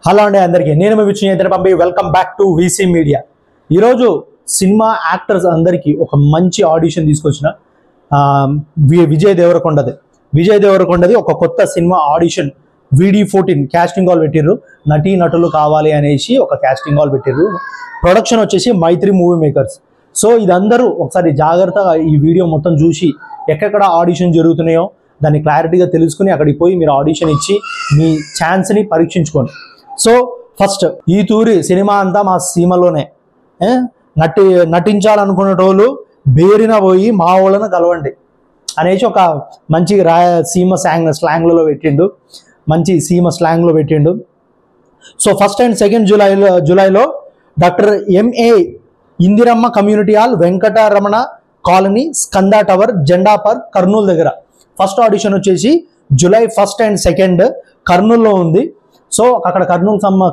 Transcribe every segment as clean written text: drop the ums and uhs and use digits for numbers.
Hello అండి అందరికీ నేను మీ విష్ణు చైతన్య పంపి welcome back to VC media. ఈరోజు సినిమా యాక్టర్స్ అందరికీ ఒక మంచి ఆడిషన్ తీసుకొచ్చిన విజయ్ దేవరకొండది ఒక కొత్త cinema audition VD14 casting call పెట్టిర్రు. నటీ నటులు కావాలి అనేసి ఒక క్యాస్టింగ్ కాల్ పెట్టిర్రు. ప్రొడక్షన్ వచ్చేసి మైత్రి మూవీ మేకర్స్. సో ఇదందరూ ఒకసారి జాగ్రత్తగా ఈ వీడియో మొత్తం చూసి ఎక్కడ ఆడిషన్ జరుగుతున్నాయో దాన్ని క్లారిటీగా తెలుసుకుని అక్కడికి పోయి మీరు ఆడిషన్ ఇచ్చి మీ ఛాన్స్ని పరీక్షించుకోండి. సో ఫస్ట్ ఈ తూరి సినిమా అంతా మా సీమలోనే నటించాలనుకునేటోళ్ళు బేరిన పోయి మా వాళ్ళను కలవండి అనేసి ఒక మంచి సీమ స్లాంగ్లలో పెట్టిండు, మంచి సీమ స్లాంగ్లో పెట్టిండు. సో ఫస్ట్ అండ్ సెకండ్ జూలైలో doctor MA Indiramma community hall, Venkataramana colony, Skanda tower, జెండా పార్క్, కర్నూలు దగ్గర. ఫస్ట్ ఆడిషన్ వచ్చేసి జూలై 1st and 2nd కర్నూలులో ఉంది. సో అక్కడ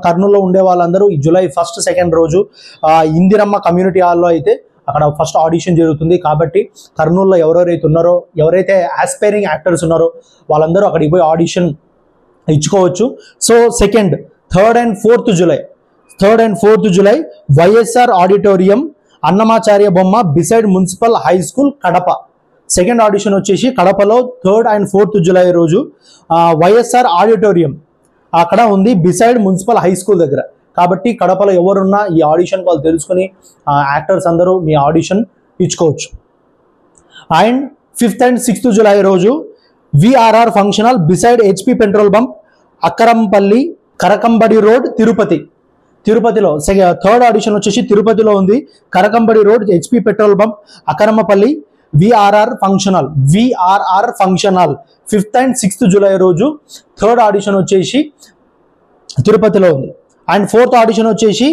కర్నూలులో ఉండే వాళ్ళందరూ ఈ జూలై 1st, 2nd రోజు ఇందిరమ్మ కమ్యూనిటీ హాల్లో అయితే అక్కడ ఫస్ట్ ఆడిషన్ జరుగుతుంది. కాబట్టి కర్నూలులో ఎవరైతే ఆస్పైరింగ్ యాక్టర్స్ ఉన్నారో వాళ్ళందరూ అక్కడికి పోయి ఆడిషన్ ఇచ్చుకోవచ్చు. So 2nd, 3rd and 4th July YSR auditorium, Annamacharya బొమ్మ beside municipal high school, Kadapa. Second audition వచ్చేసి కడపలో 3rd and 4th జూలై రోజు YSR ఆడిటోరియం అక్కడ ఉంది, బిసైడ్ మున్సిపల్ హై స్కూల్ దగ్గర. కాబట్టి కడపలో ఎవరున్నా ఈ ఆడిషన్ కాల్ తెలుసుకుని యాక్టర్స్ అందరూ మీ ఆడిషన్ ఇచ్చుకోవచ్చు. And 5th and 6th July రోజు VRR function hall, beside HP petrol bump, Akkarampalli, Karakambadi road, తిరుపతిలో. థర్డ్ ఆడిషన్ వచ్చేసి తిరుపతిలో ఉంది, Karakambadi road, HP petrol bump, Akkarammapalli, VRR function hall 5th and 6th July రోజు. థర్డ్ ఆడిషన్ వచ్చేసి తిరుపతిలో ఉంది. అండ్ 4th ఆడిషన్ వచ్చేసి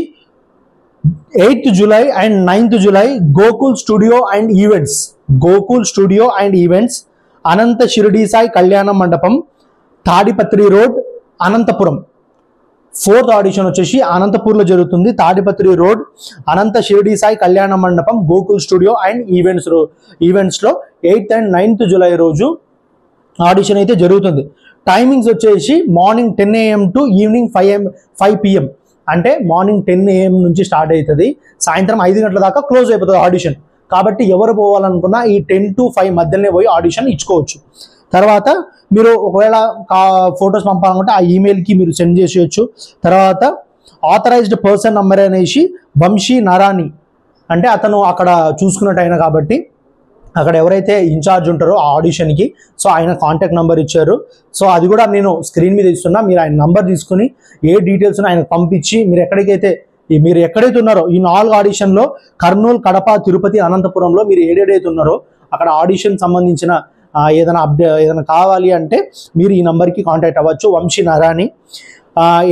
8th July and 9th July Gokul studio and events, Anantha Shirdi Sai కళ్యాణ మండపం, Tadipatri road, Anantapuram. 4th audition వచ్చేసి అనంతపూర్లో జరుగుతుంది, తాడిపత్రి రోడ్, అనంత షిరిడి సాయి కళ్యాణ మండపం, గోకుల్ స్టూడియో అండ్ ఈవెంట్స్లో 8th and 9th జూలై రోజు ఆడిషన్ అయితే జరుగుతుంది. టైమింగ్స్ వచ్చేసి morning 10 AM to evening 5 PM. అంటే మార్నింగ్ 10 AM నుంచి స్టార్ట్ అవుతుంది, సాయంత్రం 5 గంటల దాకా క్లోజ్ అయిపోతుంది ఆడిషన్. కాబట్టి ఎవరు పోవాలనుకున్నా ఈ 10 to 5 మధ్యలోనే పోయి ఆడిషన్ ఇచ్చుకోవచ్చు. తర్వాత మీరు ఒకవేళ ఫొటోస్ పంపాలనుకుంటే ఆ ఈమెయిల్కి మీరు సెండ్ చేసేయచ్చు. తర్వాత ఆథరైజ్డ్ పర్సన్ నెంబర్ అనేసి వంశీ నారాణి, అంటే అతను అక్కడ చూసుకున్నట్టు అయినా కాబట్టి అక్కడ ఎవరైతే ఇన్ఛార్జ్ ఉంటారో ఆ ఆడిషన్కి, సో ఆయన కాంటాక్ట్ నెంబర్ ఇచ్చారు. సో అది కూడా నేను స్క్రీన్ మీద ఇస్తున్నా, మీరు ఆయన నెంబర్ తీసుకుని ఏ డీటెయిల్స్ ఆయనకు పంపించి మీరు ఎక్కడైతే ఉన్నారో ఈ 4 ఆడిషన్లో కర్నూలు, కడప, తిరుపతి, అనంతపురంలో మీరు ఏడైతే ఉన్నారో అక్కడ ఆడిషన్ సంబంధించిన ఏదైనా కావాలి అంటే మీరు ఈ నెంబర్కి కాంటాక్ట్ అవ్వచ్చు. వంశీ నారాణి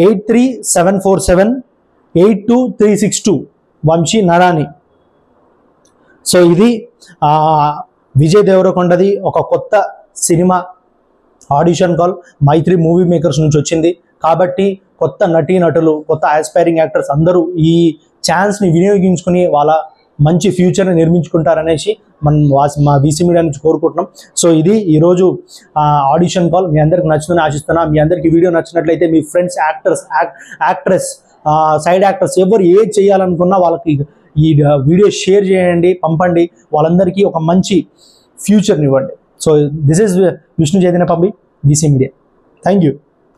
8374782362 వంశీ నారాణి. సో ఇది విజయ్ దేవరకొండది ఒక కొత్త సినిమా ఆడిషన్ కాల్ మైత్రి మూవీ మేకర్స్ నుంచి వచ్చింది. కాబట్టి కొత్త నటీనటులు, కొత్త ఆస్పైరింగ్ యాక్టర్స్ అందరూ ఈ ఛాన్స్ని వినియోగించుకుని వాళ్ళ మంచి ఫ్యూచర్ని నిర్మించుకుంటారనేసి మా వీసీ మీడియా నుంచి కోరుకుంటున్నాం. సో ఇది ఈరోజు ఆడిషన్ కాల్. మీ అందరికి నచ్చుతుందని ఆశిస్తున్నా. మీ అందరికి వీడియో నచ్చినట్లయితే మీ ఫ్రెండ్స్, యాక్ట్రెస్, సైడ్ యాక్టర్స్ ఎవరు ఏది చేయాలనుకున్నా వాళ్ళకి ఈ వీడియో షేర్ చేయండి, పంపండి. వాళ్ళందరికీ ఒక మంచి ఫ్యూచర్ని ఇవ్వండి. So this is Vishnu Chaitanya పంపి, వీసీ మీడియా. Thank you.